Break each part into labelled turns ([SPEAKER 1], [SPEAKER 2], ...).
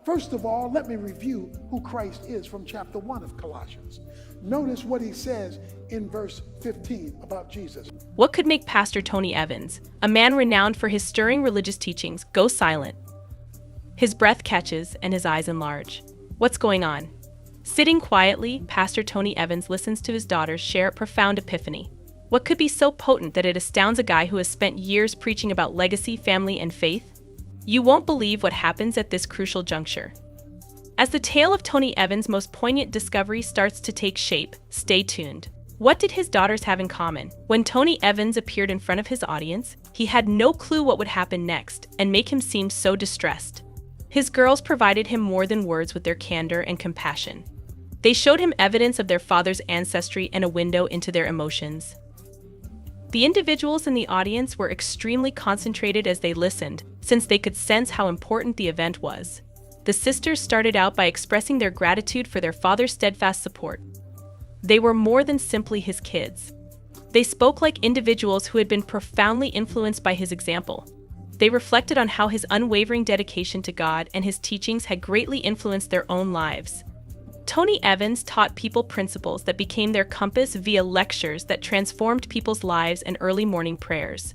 [SPEAKER 1] First of all, let me review who Christ is from chapter 1 of Colossians. Notice what he says in verse 15 about Jesus.
[SPEAKER 2] What could make Pastor Tony Evans, a man renowned for his stirring religious teachings, go silent? His breath catches and his eyes enlarge. What's going on? Sitting quietly, Pastor Tony Evans listens to his daughters share a profound epiphany. What could be so potent that it astounds a guy who has spent years preaching about legacy, family, and faith? You won't believe what happens at this crucial juncture. As the tale of Tony Evans' most poignant discovery starts to take shape, stay tuned. What did his daughters have in common? When Tony Evans appeared in front of his audience, he had no clue what would happen next and make him seem so distressed. His girls provided him more than words with their candor and compassion. They showed him evidence of their father's ancestry and a window into their emotions. The individuals in the audience were extremely concentrated as they listened, since they could sense how important the event was. The sisters started out by expressing their gratitude for their father's steadfast support. They were more than simply his kids. They spoke like individuals who had been profoundly influenced by his example. They reflected on how his unwavering dedication to God and his teachings had greatly influenced their own lives. Tony Evans taught people principles that became their compass via lectures that transformed people's lives and early morning prayers.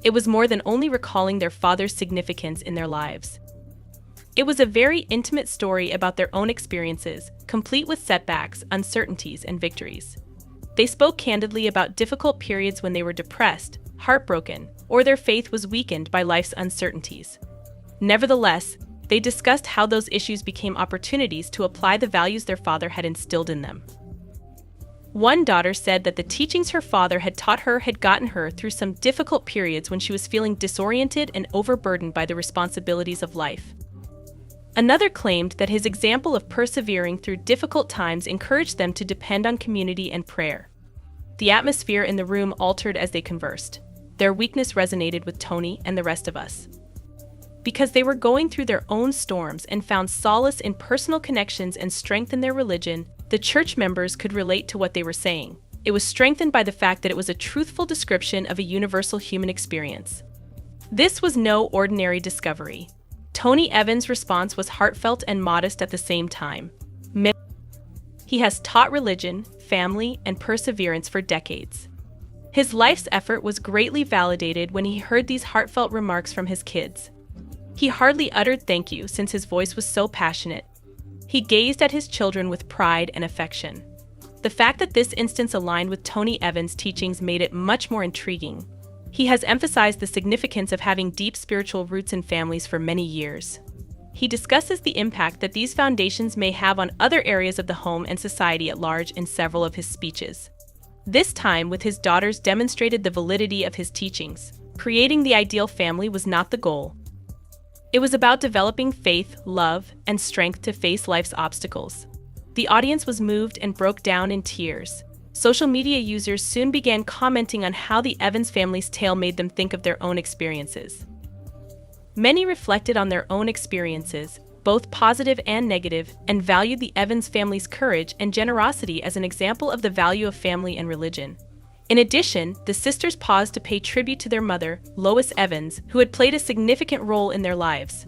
[SPEAKER 2] It was more than only recalling their father's significance in their lives. It was a very intimate story about their own experiences, complete with setbacks, uncertainties, and victories. They spoke candidly about difficult periods when they were depressed, heartbroken, or their faith was weakened by life's uncertainties. Nevertheless, they discussed how those issues became opportunities to apply the values their father had instilled in them. One daughter said that the teachings her father had taught her had gotten her through some difficult periods when she was feeling disoriented and overburdened by the responsibilities of life. Another claimed that his example of persevering through difficult times encouraged them to depend on community and prayer. The atmosphere in the room altered as they conversed. Their weakness resonated with Tony and the rest of us. Because they were going through their own storms and found solace in personal connections and strength in their religion, the church members could relate to what they were saying. It was strengthened by the fact that it was a truthful description of a universal human experience. This was no ordinary discovery. Tony Evans' response was heartfelt and modest at the same time. He has taught religion, family, and perseverance for decades. His life's effort was greatly validated when he heard these heartfelt remarks from his kids. He hardly uttered thank you since his voice was so passionate. He gazed at his children with pride and affection. The fact that this instance aligned with Tony Evans' teachings made it much more intriguing. He has emphasized the significance of having deep spiritual roots in families for many years. He discusses the impact that these foundations may have on other areas of the home and society at large in several of his speeches. This time, with his daughters, demonstrated the validity of his teachings. Creating the ideal family was not the goal. It was about developing faith, love, and strength to face life's obstacles. The audience was moved and broke down in tears. Social media users soon began commenting on how the Evans family's tale made them think of their own experiences. Many reflected on their own experiences, both positive and negative, and valued the Evans family's courage and generosity as an example of the value of family and religion. In addition, the sisters paused to pay tribute to their mother, Lois Evans, who had played a significant role in their lives.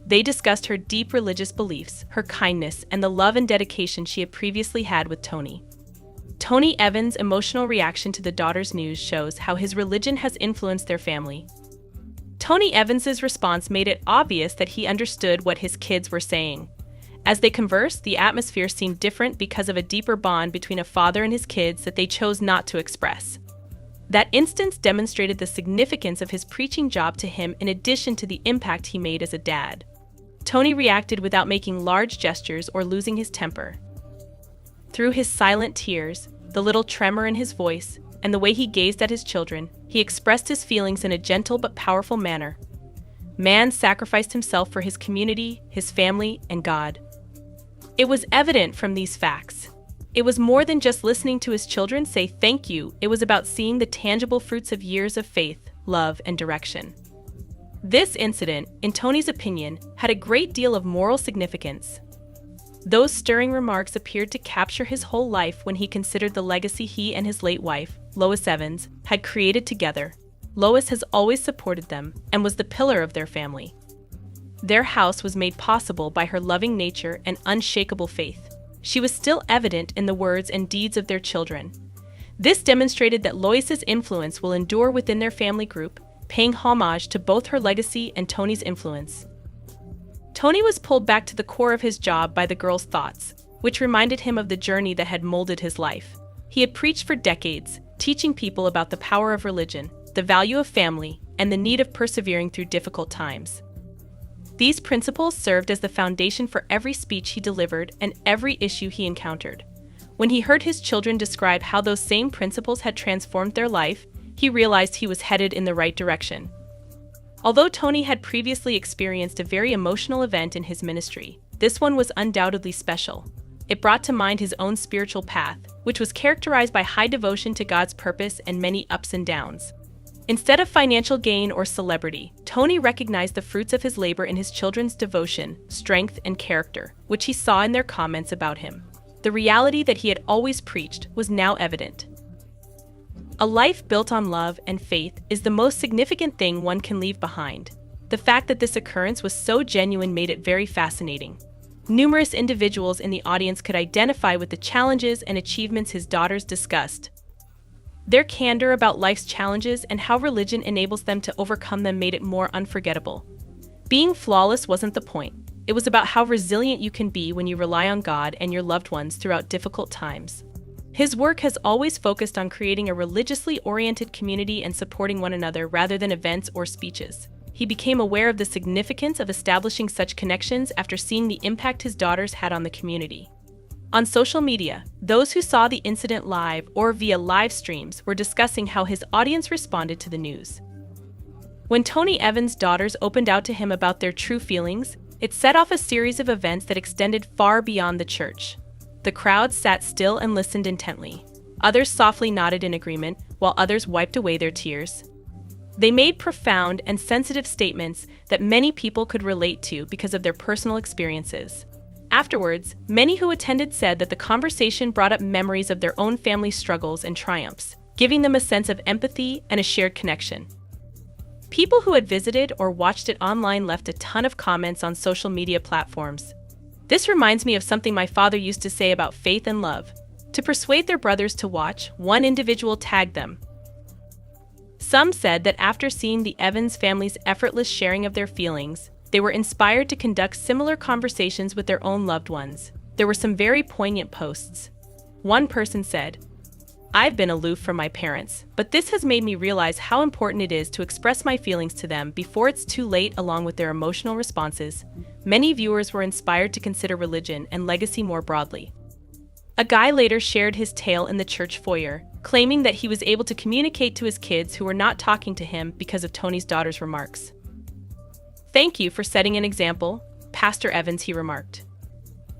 [SPEAKER 2] They discussed her deep religious beliefs, her kindness, and the love and dedication she had previously had with Tony. Tony Evans' emotional reaction to the daughter's news shows how his religion has influenced their family. Tony Evans' response made it obvious that he understood what his kids were saying. As they conversed, the atmosphere seemed different because of a deeper bond between a father and his kids that they chose not to express. That instance demonstrated the significance of his preaching job to him in addition to the impact he made as a dad. Tony reacted without making large gestures or losing his temper. Through his silent tears, the little tremor in his voice, and the way he gazed at his children, he expressed his feelings in a gentle but powerful manner. Man sacrificed himself for his community, his family, and God. It was evident from these facts. It was more than just listening to his children say thank you. It was about seeing the tangible fruits of years of faith, love, and direction. This incident, in Tony's opinion, had a great deal of moral significance. Those stirring remarks appeared to capture his whole life when he considered the legacy he and his late wife, Lois Evans, had created together. Lois has always supported them and was the pillar of their family. Their house was made possible by her loving nature and unshakable faith. She was still evident in the words and deeds of their children. This demonstrated that Lois's influence will endure within their family group, paying homage to both her legacy and Tony's influence. Tony was pulled back to the core of his job by the girl's thoughts, which reminded him of the journey that had molded his life. He had preached for decades, teaching people about the power of religion, the value of family, and the need of persevering through difficult times. These principles served as the foundation for every speech he delivered and every issue he encountered. When he heard his children describe how those same principles had transformed their life, he realized he was headed in the right direction. Although Tony had previously experienced a very emotional event in his ministry, this one was undoubtedly special. It brought to mind his own spiritual path, which was characterized by high devotion to God's purpose and many ups and downs. Instead of financial gain or celebrity, Tony recognized the fruits of his labor in his children's devotion, strength, and character, which he saw in their comments about him. The reality that he had always preached was now evident. A life built on love and faith is the most significant thing one can leave behind. The fact that this occurrence was so genuine made it very fascinating. Numerous individuals in the audience could identify with the challenges and achievements his daughters discussed. Their candor about life's challenges and how religion enables them to overcome them made it more unforgettable. Being flawless wasn't the point. It was about how resilient you can be when you rely on God and your loved ones throughout difficult times. His work has always focused on creating a religiously oriented community and supporting one another rather than events or speeches. He became aware of the significance of establishing such connections after seeing the impact his daughters had on the community. On social media, those who saw the incident live or via live streams were discussing how his audience responded to the news. When Tony Evans' daughters opened out to him about their true feelings, it set off a series of events that extended far beyond the church. The crowd sat still and listened intently. Others softly nodded in agreement, while others wiped away their tears. They made profound and sensitive statements that many people could relate to because of their personal experiences. Afterwards, many who attended said that the conversation brought up memories of their own family struggles and triumphs, giving them a sense of empathy and a shared connection. People who had visited or watched it online left a ton of comments on social media platforms. This reminds me of something my father used to say about faith and love. To persuade their brothers to watch, one individual tagged them. Some said that after seeing the Evans family's effortless sharing of their feelings, they were inspired to conduct similar conversations with their own loved ones. There were some very poignant posts. One person said, "I've been aloof from my parents, but this has made me realize how important it is to express my feelings to them before it's too late," along with their emotional responses. Many viewers were inspired to consider religion and legacy more broadly. A guy later shared his tale in the church foyer, claiming that he was able to communicate to his kids who were not talking to him because of Tony's daughter's remarks. "Thank you for setting an example, Pastor Evans," he remarked.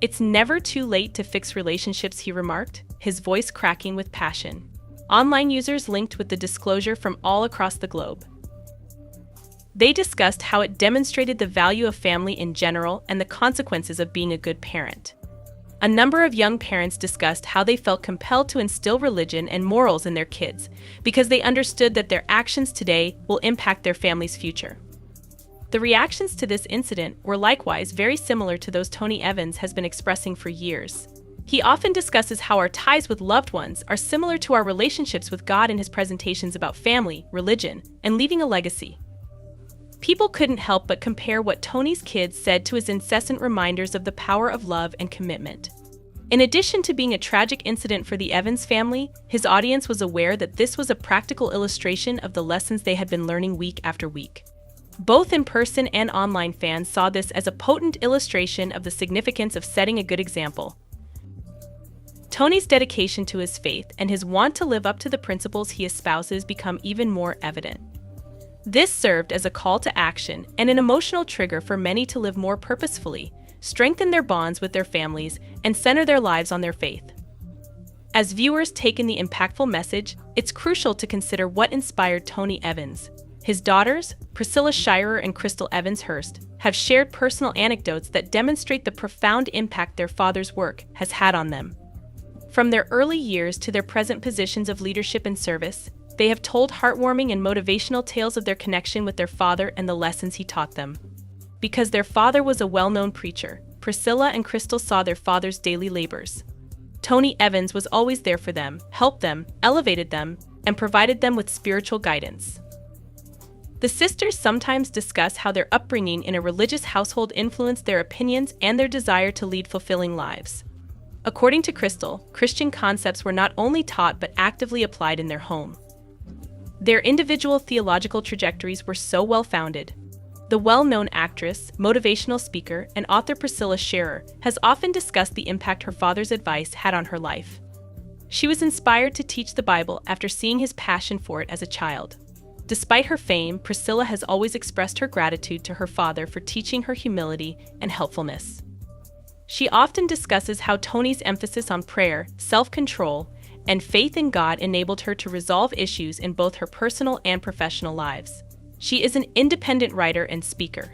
[SPEAKER 2] "It's never too late to fix relationships," he remarked, his voice cracking with passion. Online users linked with the disclosure from all across the globe. They discussed how it demonstrated the value of family in general and the consequences of being a good parent. A number of young parents discussed how they felt compelled to instill religion and morals in their kids because they understood that their actions today will impact their family's future. The reactions to this incident were likewise very similar to those Tony Evans has been expressing for years. He often discusses how our ties with loved ones are similar to our relationships with God in his presentations about family, religion, and leaving a legacy. People couldn't help but compare what Tony's kids said to his incessant reminders of the power of love and commitment. In addition to being a tragic incident for the Evans family, his audience was aware that this was a practical illustration of the lessons they had been learning week after week. Both in-person and online fans saw this as a potent illustration of the significance of setting a good example. Tony's dedication to his faith and his want to live up to the principles he espouses become even more evident. This served as a call to action and an emotional trigger for many to live more purposefully, strengthen their bonds with their families, and center their lives on their faith. As viewers take in the impactful message, it's crucial to consider what inspired Tony Evans. His daughters, Priscilla Shirer and Crystal Evans Hurst, have shared personal anecdotes that demonstrate the profound impact their father's work has had on them. From their early years to their present positions of leadership and service, they have told heartwarming and motivational tales of their connection with their father and the lessons he taught them. Because their father was a well-known preacher, Priscilla and Crystal saw their father's daily labors. Tony Evans was always there for them, helped them, elevated them, and provided them with spiritual guidance. The sisters sometimes discuss how their upbringing in a religious household influenced their opinions and their desire to lead fulfilling lives. According to Crystal, Christian concepts were not only taught but actively applied in their home. Their individual theological trajectories were so well-founded. The well-known actress, motivational speaker, and author Priscilla Scherer has often discussed the impact her father's advice had on her life. She was inspired to teach the Bible after seeing his passion for it as a child. Despite her fame, Priscilla has always expressed her gratitude to her father for teaching her humility and helpfulness. She often discusses how Tony's emphasis on prayer, self-control, and faith in God enabled her to resolve issues in both her personal and professional lives. She is an independent writer and speaker.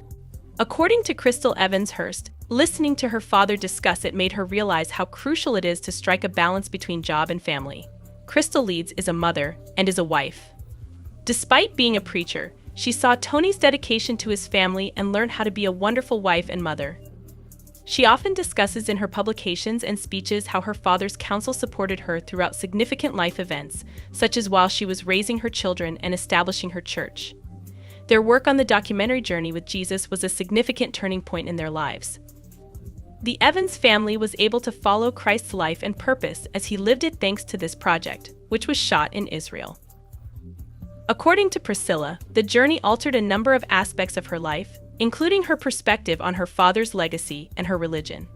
[SPEAKER 2] According to Crystal Evans Hurst, listening to her father discuss it made her realize how crucial it is to strike a balance between job and family. Crystal Leeds is a mother and is a wife. Despite being a preacher, she saw Tony's dedication to his family and learned how to be a wonderful wife and mother. She often discusses in her publications and speeches how her father's counsel supported her throughout significant life events, such as while she was raising her children and establishing her church. Their work on the documentary Journey with Jesus was a significant turning point in their lives. The Evans family was able to follow Christ's life and purpose as he lived it thanks to this project, which was shot in Israel. According to Priscilla, the journey altered a number of aspects of her life, including her perspective on her father's legacy and her religion.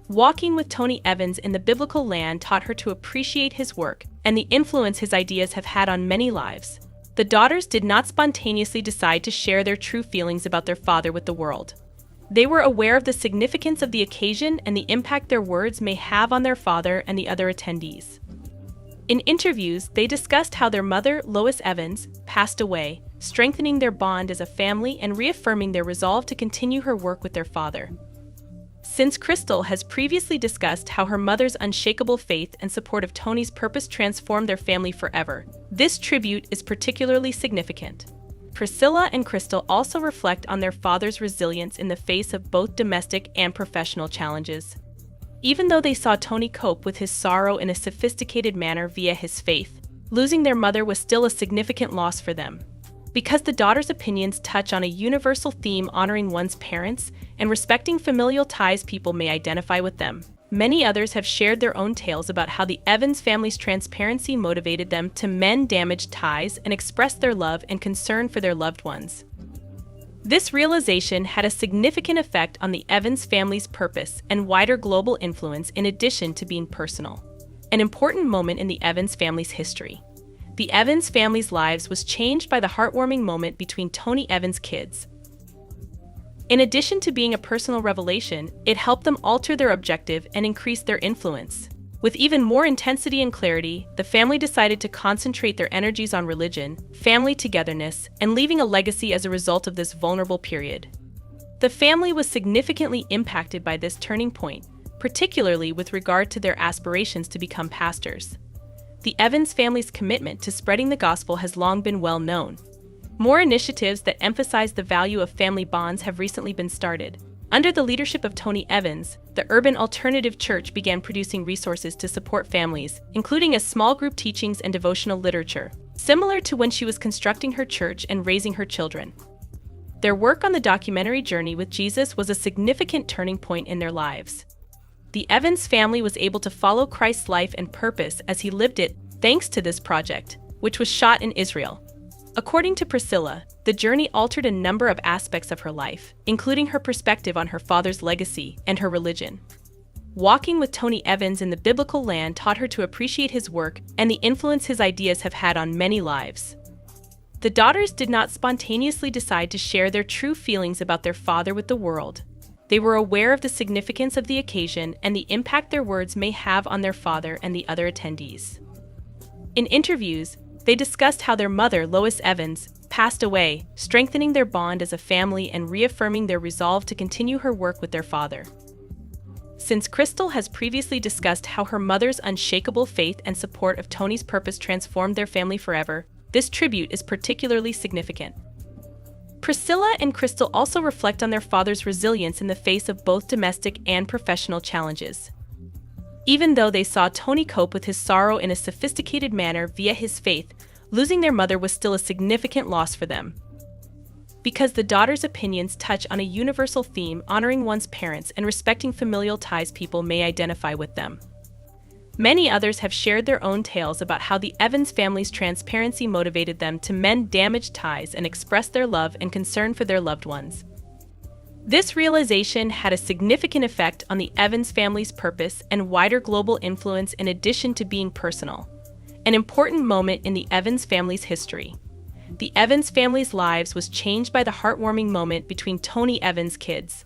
[SPEAKER 2] Walking with Tony Evans in the biblical land taught her to appreciate his work and the influence his ideas have had on many lives. The daughters did not spontaneously decide to share their true feelings about their father with the world. They were aware of the significance of the occasion and the impact their words may have on their father and the other attendees. In interviews, they discussed how their mother, Lois Evans, passed away, strengthening their bond as a family and reaffirming their resolve to continue her work with their father. Since Crystal has previously discussed how her mother's unshakable faith and support of Tony's purpose transformed their family forever, this tribute is particularly significant. Priscilla and Crystal also reflect on their father's resilience in the face of both domestic and professional challenges. Even though they saw Tony cope with his sorrow in a sophisticated manner via his faith, losing their mother was still a significant loss for them. Because the daughters' opinions touch on a universal theme honoring one's parents and respecting familial ties, people may identify with them. Many others have shared their own tales about how the Evans family's transparency motivated them to mend damaged ties and express their love and concern for their loved ones. This realization had a significant effect on the Evans family's purpose and wider global influence in addition to being personal. An important moment in the Evans family's history. The Evans family's lives was changed by the heartwarming moment between Tony Evans' kids. In addition to being a personal revelation, it helped them alter their objective and increase their influence. With even more intensity and clarity, the family decided to concentrate their energies on religion, family togetherness, and leaving a legacy as a result of this vulnerable period. The family was significantly impacted by this turning point, particularly with regard to their aspirations to become pastors. The Evans family's commitment to spreading the gospel has long been well known. More initiatives that emphasize the value of family bonds have recently been started. Under the leadership of Tony Evans, the Urban Alternative Church began producing resources to support families, including a small group teachings and devotional literature, similar to when she was constructing her church and raising her children. Their work on the documentary Journey with Jesus was a significant turning point in their lives. The Evans family was able to follow Christ's life and purpose as he lived it thanks to this project, which was shot in Israel. According to Priscilla, the journey altered a number of aspects of her life, including her perspective on her father's legacy and her religion. Walking with Tony Evans in the biblical land taught her to appreciate his work and the influence his ideas have had on many lives. The daughters did not spontaneously decide to share their true feelings about their father with the world. They were aware of the significance of the occasion and the impact their words may have on their father and the other attendees. In interviews, they discussed how their mother, Lois Evans, passed away, strengthening their bond as a family and reaffirming their resolve to continue her work with their father. Since Crystal has previously discussed how her mother's unshakable faith and support of Tony's purpose transformed their family forever, this tribute is particularly significant. Priscilla and Crystal also reflect on their father's resilience in the face of both domestic and professional challenges. Even though they saw Tony cope with his sorrow in a sophisticated manner via his faith, losing their mother was still a significant loss for them. Because the daughter's opinions touch on a universal theme, honoring one's parents and respecting familial ties, people may identify with them. Many others have shared their own tales about how the Evans family's transparency motivated them to mend damaged ties and express their love and concern for their loved ones. This realization had a significant effect on the Evans family's purpose and wider global influence in addition to being personal. An important moment in the Evans family's history. The Evans family's lives was changed by the heartwarming moment between Tony Evans' kids.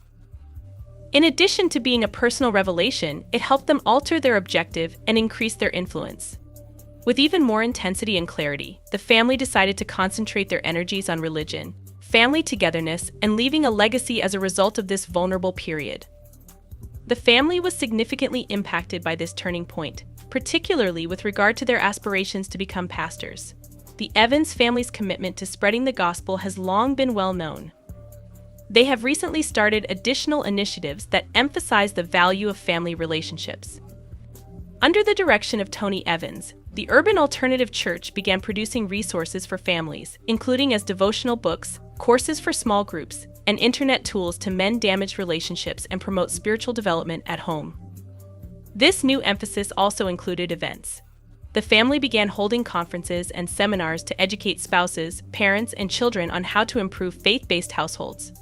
[SPEAKER 2] In addition to being a personal revelation, it helped them alter their objective and increase their influence. With even more intensity and clarity, the family decided to concentrate their energies on religion, family togetherness, and leaving a legacy as a result of this vulnerable period. The family was significantly impacted by this turning point, particularly with regard to their aspirations to become pastors. The Evans family's commitment to spreading the gospel has long been well known. They have recently started additional initiatives that emphasize the value of family relationships. Under the direction of Tony Evans, the Urban Alternative Church began producing resources for families, including as devotional books, courses for small groups, and internet tools to mend damaged relationships and promote spiritual development at home. This new emphasis also included events. The family began holding conferences and seminars to educate spouses, parents, and children on how to improve faith-based households.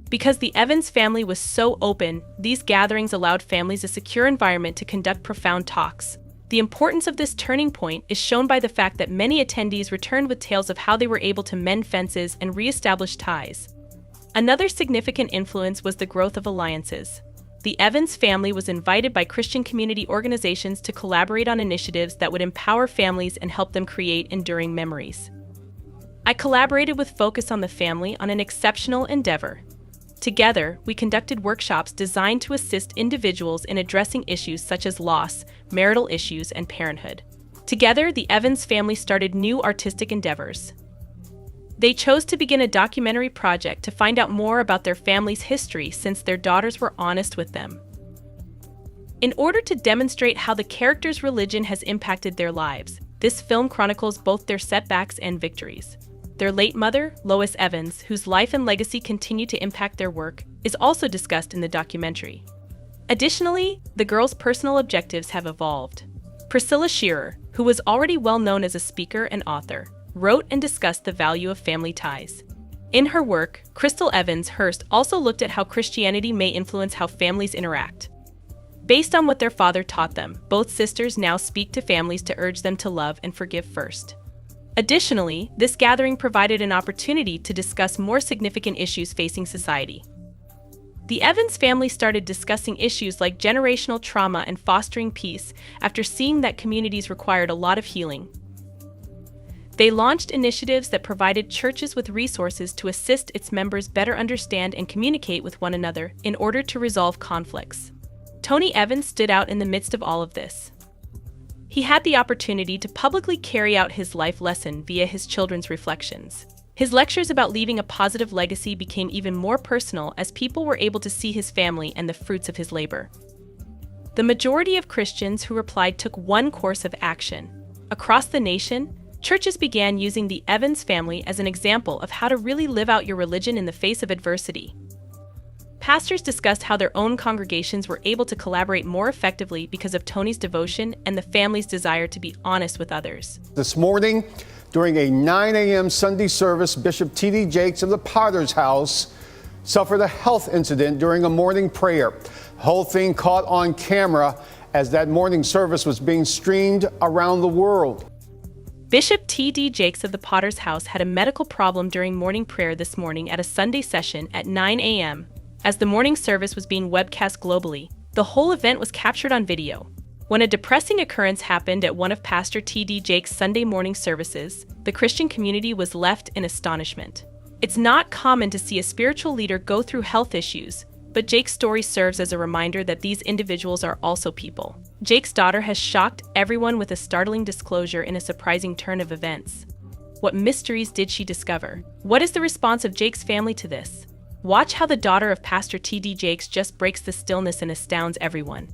[SPEAKER 2] Because the Evans family was so open, these gatherings allowed families a secure environment to conduct profound talks. The importance of this turning point is shown by the fact that many attendees returned with tales of how they were able to mend fences and re-establish ties. Another significant influence was the growth of alliances. The Evans family was invited by Christian community organizations to collaborate on initiatives that would empower families and help them create enduring memories. I collaborated with Focus on the Family on an exceptional endeavor. Together, we conducted workshops designed to assist individuals in addressing issues such as loss, marital issues, and parenthood. Together, the Evans family started new artistic endeavors. They chose to begin a documentary project to find out more about their family's history since their daughters were honest with them. In order to demonstrate how the characters' religion has impacted their lives, this film chronicles both their setbacks and victories. Their late mother, Lois Evans, whose life and legacy continue to impact their work, is also discussed in the documentary. Additionally, the girls' personal objectives have evolved. Priscilla Shearer, who was already well known as a speaker and author, wrote and discussed the value of family ties. In her work, Crystal Evans Hurst also looked at how Christianity may influence how families interact. Based on what their father taught them, both sisters now speak to families to urge them to love and forgive first. Additionally, this gathering provided an opportunity to discuss more significant issues facing society. The Evans family started discussing issues like generational trauma and fostering peace after seeing that communities required a lot of healing. They launched initiatives that provided churches with resources to assist its members better understand and communicate with one another in order to resolve conflicts. Tony Evans stood out in the midst of all of this. He had the opportunity to publicly carry out his life lesson via his children's reflections. His lectures about leaving a positive legacy became even more personal as people were able to see his family and the fruits of his labor. The majority of Christians who replied took one course of action. Across the nation, churches began using the Evans family as an example of how to really live out your religion in the face of adversity. Pastors discussed how their own congregations were able to collaborate more effectively because of Tony's devotion and the family's desire to be honest with others.
[SPEAKER 3] This morning, during a 9 a.m. Sunday service, Bishop T.D. Jakes of the Potter's House suffered a health incident during a morning prayer. The whole thing caught on camera as that morning service was being streamed around the world.
[SPEAKER 2] Bishop T.D. Jakes of the Potter's House had a medical problem during morning prayer this morning at a Sunday session at 9 a.m. As the morning service was being webcast globally, the whole event was captured on video. When a depressing occurrence happened at one of Pastor T.D. Jakes' Sunday morning services, the Christian community was left in astonishment. It's not common to see a spiritual leader go through health issues, but Jake's story serves as a reminder that these individuals are also people. Jake's daughter has shocked everyone with a startling disclosure in a surprising turn of events. What mysteries did she discover? What is the response of Jake's family to this? Watch how the daughter of Pastor T.D. Jakes just breaks the stillness and astounds everyone.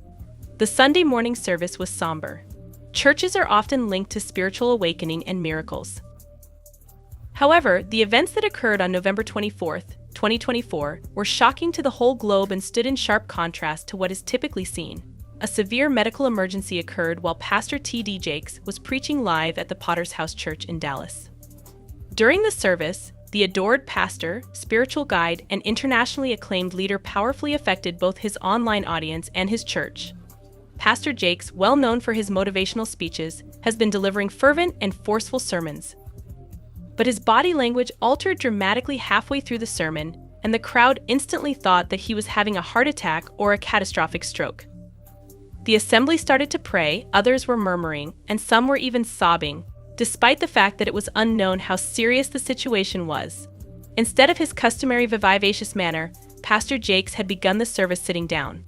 [SPEAKER 2] The Sunday morning service was somber. Churches are often linked to spiritual awakening and miracles. However, the events that occurred on November 24, 2024, were shocking to the whole globe and stood in sharp contrast to what is typically seen. A severe medical emergency occurred while Pastor T.D. Jakes was preaching live at the Potter's House Church in Dallas. During the service, the adored pastor, spiritual guide, and internationally acclaimed leader powerfully affected both his online audience and his church. Pastor Jakes, well known for his motivational speeches, has been delivering fervent and forceful sermons. But his body language altered dramatically halfway through the sermon, and the crowd instantly thought that he was having a heart attack or a catastrophic stroke. The assembly started to pray, others were murmuring, and some were even sobbing, despite the fact that it was unknown how serious the situation was. Instead of his customary vivacious manner, Pastor Jakes had begun the service sitting down.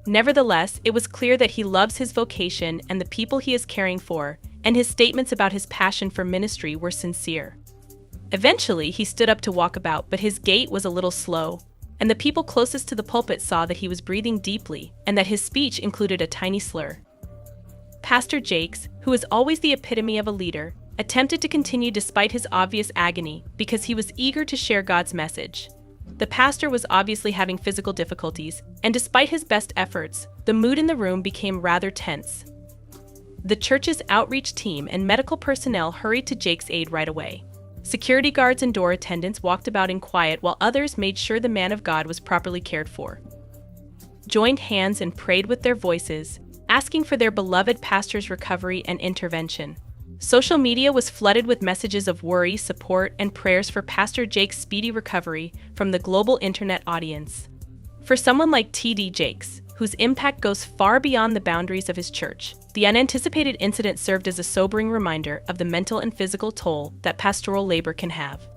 [SPEAKER 2] Nevertheless, it was clear that he loves his vocation and the people he is caring for, and his statements about his passion for ministry were sincere. Eventually, he stood up to walk about, but his gait was a little slow, and the people closest to the pulpit saw that he was breathing deeply and that his speech included a tiny slur. Pastor Jakes, who is always the epitome of a leader, attempted to continue despite his obvious agony because he was eager to share God's message. The pastor was obviously having physical difficulties, and despite his best efforts, the mood in the room became rather tense. The church's outreach team and medical personnel hurried to Jake's aid right away. Security guards and door attendants walked about in quiet while others made sure the man of God was properly cared for. Joined hands and prayed with their voices, asking for their beloved pastor's recovery and intervention. Social media was flooded with messages of worry, support, and prayers for Pastor Jake's speedy recovery from the global internet audience. For someone like T.D. Jakes, whose impact goes far beyond the boundaries of his church, the unanticipated incident served as a sobering reminder of the mental and physical toll that pastoral labor can have.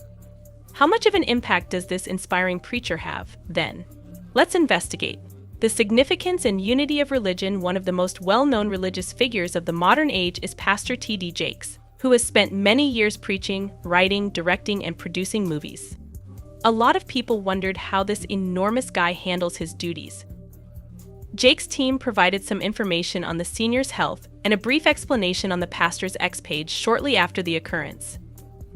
[SPEAKER 2] How much of an impact does this inspiring preacher have, then? Let's investigate. The significance and unity of religion. One of the most well-known religious figures of the modern age is Pastor T.D. Jakes, who has spent many years preaching, writing, directing, and producing movies. A lot of people wondered how this enormous guy handles his duties. Jake's team provided some information on the senior's health and a brief explanation on the pastor's X page shortly after the occurrence.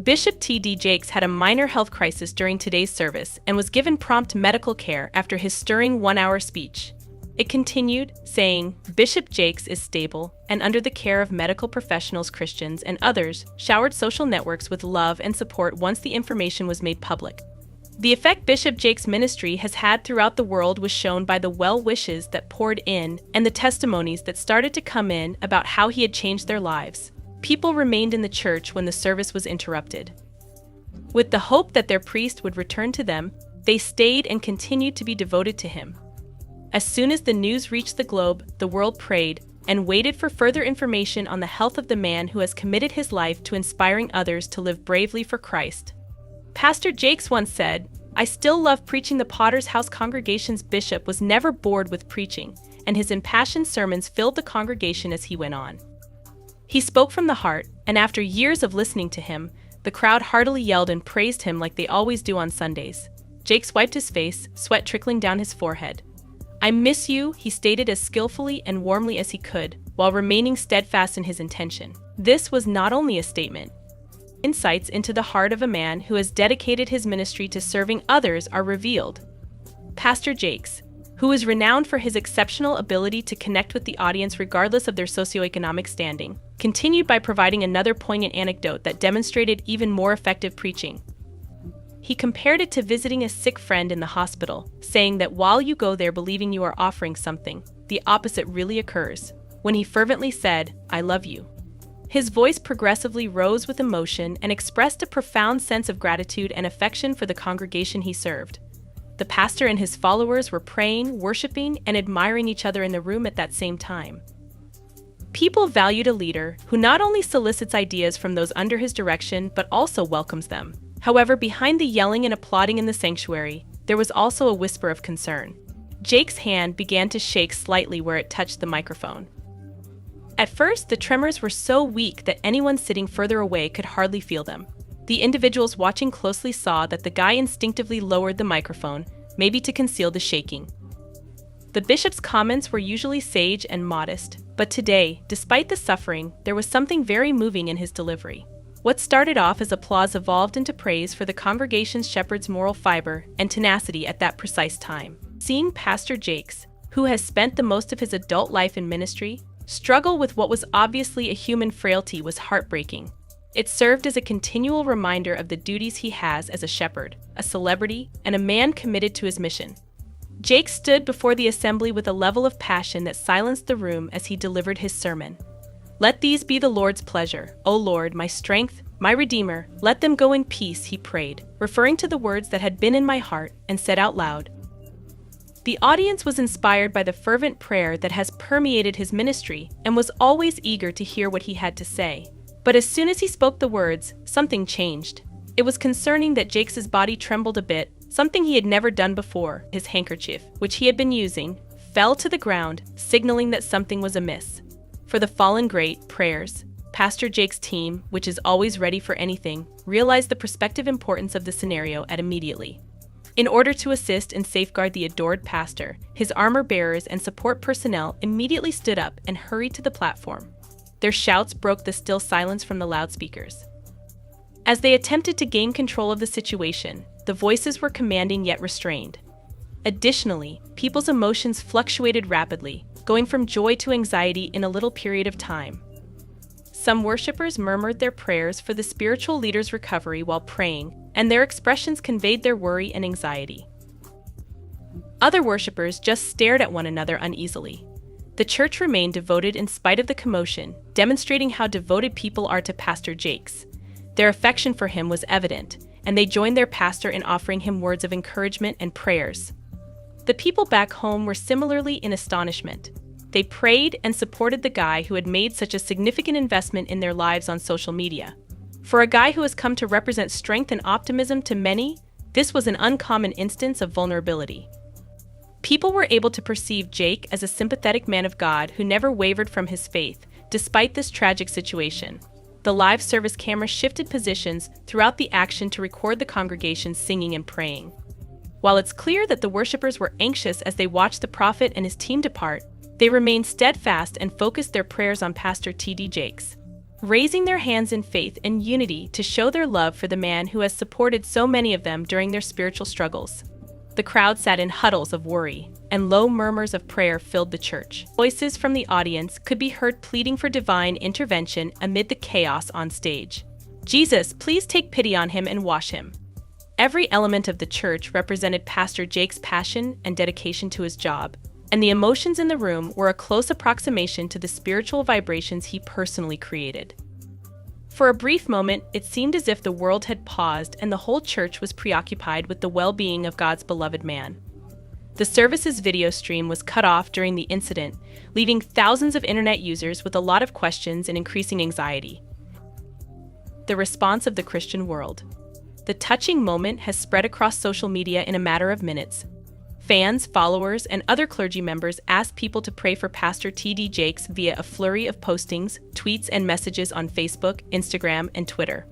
[SPEAKER 2] Bishop T.D. Jakes had a minor health crisis during today's service and was given prompt medical care after his stirring one-hour speech. It continued, saying, "Bishop Jakes is stable and under the care of medical professionals. Christians and others showered social networks with love and support once the information was made public." The effect Bishop Jakes' ministry has had throughout the world was shown by the well wishes that poured in and the testimonies that started to come in about how he had changed their lives. People remained in the church when the service was interrupted. With the hope that their priest would return to them, they stayed and continued to be devoted to him. As soon as the news reached the globe, the world prayed and waited for further information on the health of the man who has committed his life to inspiring others to live bravely for Christ. Pastor Jakes once said, "I still love preaching." The Potter's House congregation's bishop was never bored with preaching, and his impassioned sermons filled the congregation as he went on. He spoke from the heart, and after years of listening to him, the crowd heartily yelled and praised him like they always do on Sundays. Jakes wiped his face, sweat trickling down his forehead. "I miss you," he stated as skillfully and warmly as he could, while remaining steadfast in his intention. This was not only a statement. Insights into the heart of a man who has dedicated his ministry to serving others are revealed. Pastor Jakes, who is renowned for his exceptional ability to connect with the audience regardless of their socioeconomic standing, continued by providing another poignant anecdote that demonstrated even more effective preaching. He compared it to visiting a sick friend in the hospital, saying that while you go there believing you are offering something, the opposite really occurs, when he fervently said, "I love you." His voice progressively rose with emotion and expressed a profound sense of gratitude and affection for the congregation he served. The pastor and his followers were praying, worshiping, and admiring each other in the room at that same time. People valued a leader who not only solicits ideas from those under his direction, but also welcomes them. However, behind the yelling and applauding in the sanctuary, there was also a whisper of concern. Jake's hand began to shake slightly where it touched the microphone. At first, the tremors were so weak that anyone sitting further away could hardly feel them. The individuals watching closely saw that the guy instinctively lowered the microphone, maybe to conceal the shaking. The bishop's comments were usually sage and modest, but today, despite the suffering, there was something very moving in his delivery. What started off as applause evolved into praise for the congregation's shepherd's moral fiber and tenacity at that precise time. Seeing Pastor Jakes, who has spent the most of his adult life in ministry, struggle with what was obviously a human frailty was heartbreaking. It served as a continual reminder of the duties he has as a shepherd, a celebrity, and a man committed to his mission. Jakes stood before the assembly with a level of passion that silenced the room as he delivered his sermon. "Let these be the Lord's pleasure, O Lord, my strength, my Redeemer. Let them go in peace," he prayed, referring to the words that had been in my heart and said out loud. The audience was inspired by the fervent prayer that has permeated his ministry and was always eager to hear what he had to say. But as soon as he spoke the words, something changed. It was concerning that Jakes's body trembled a bit, something he had never done before. His handkerchief, which he had been using, fell to the ground, signaling that something was amiss. For the fallen great, prayers. Pastor Jakes' team, which is always ready for anything, realized the prospective importance of the scenario immediately. In order to assist and safeguard the adored pastor, his armor bearers and support personnel immediately stood up and hurried to the platform. Their shouts broke the still silence from the loudspeakers. As they attempted to gain control of the situation, the voices were commanding yet restrained. Additionally, people's emotions fluctuated rapidly, going from joy to anxiety in a little period of time. Some worshippers murmured their prayers for the spiritual leader's recovery while praying, and their expressions conveyed their worry and anxiety. Other worshippers just stared at one another uneasily. The church remained devoted in spite of the commotion, demonstrating how devoted people are to Pastor Jakes. Their affection for him was evident, and they joined their pastor in offering him words of encouragement and prayers. The people back home were similarly in astonishment. They prayed and supported the guy who had made such a significant investment in their lives on social media. For a guy who has come to represent strength and optimism to many, this was an uncommon instance of vulnerability. People were able to perceive Jake as a sympathetic man of God who never wavered from his faith, despite this tragic situation. The live service camera shifted positions throughout the action to record the congregation singing and praying. While it's clear that the worshipers were anxious as they watched the prophet and his team depart, they remained steadfast and focused their prayers on Pastor T.D. Jakes, raising their hands in faith and unity to show their love for the man who has supported so many of them during their spiritual struggles. The crowd sat in huddles of worry, and low murmurs of prayer filled the church. Voices from the audience could be heard pleading for divine intervention amid the chaos on stage. "Jesus, please take pity on him and wash him." Every element of the church represented Pastor Jake's passion and dedication to his job, and the emotions in the room were a close approximation to the spiritual vibrations he personally created. For a brief moment, it seemed as if the world had paused and the whole church was preoccupied with the well-being of God's beloved man. The service's video stream was cut off during the incident, leaving thousands of internet users with a lot of questions and increasing anxiety. The response of the Christian world. The touching moment has spread across social media in a matter of minutes. Fans, followers, and other clergy members asked people to pray for Pastor T.D. Jakes via a flurry of postings, tweets, and messages on Facebook, Instagram, and Twitter.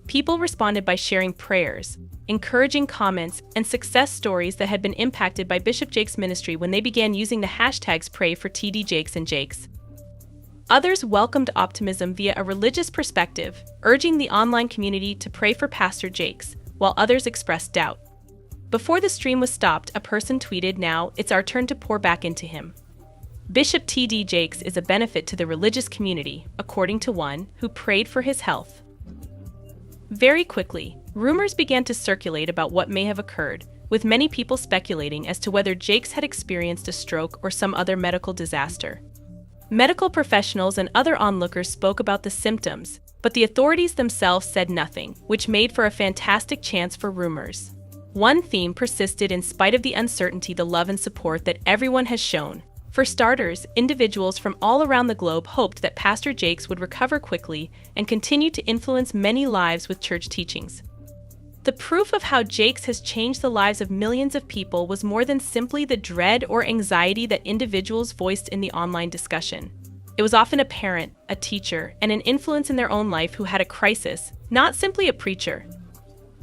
[SPEAKER 2] People responded by sharing prayers, encouraging comments, and success stories that had been impacted by Bishop Jakes' ministry when they began using the hashtags Pray for T.D. Jakes and Jakes. Others welcomed optimism via a religious perspective, urging the online community to pray for Pastor Jakes, while others expressed doubt. Before the stream was stopped, a person tweeted, "Now, it's our turn to pour back into him." Bishop T.D. Jakes is a benefit to the religious community, according to one who prayed for his health. Very quickly, rumors began to circulate about what may have occurred, with many people speculating as to whether Jakes had experienced a stroke or some other medical disaster. Medical professionals and other onlookers spoke about the symptoms, but the authorities themselves said nothing, which made for a fantastic chance for rumors. One theme persisted in spite of the uncertainty: the love and support that everyone has shown. For starters, individuals from all around the globe hoped that Pastor Jakes would recover quickly and continue to influence many lives with church teachings. The proof of how Jakes has changed the lives of millions of people was more than simply the dread or anxiety that individuals voiced in the online discussion. It was often a parent, a teacher, and an influence in their own life who had a crisis, not simply a preacher.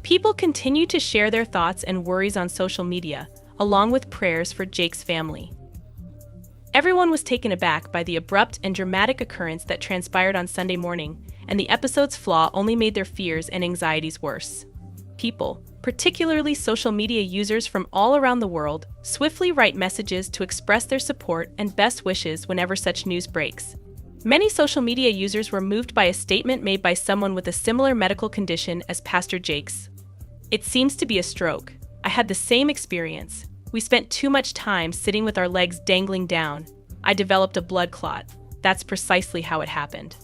[SPEAKER 2] People continued to share their thoughts and worries on social media, along with prayers for Jake's family. Everyone was taken aback by the abrupt and dramatic occurrence that transpired on Sunday morning, and the episode's flaw only made their fears and anxieties worse. People, particularly social media users from all around the world, swiftly write messages to express their support and best wishes whenever such news breaks. Many social media users were moved by a statement made by someone with a similar medical condition as Pastor Jake's. "It seems to be a stroke. I had the same experience. We spent too much time sitting with our legs dangling down. I developed a blood clot. That's precisely how it happened."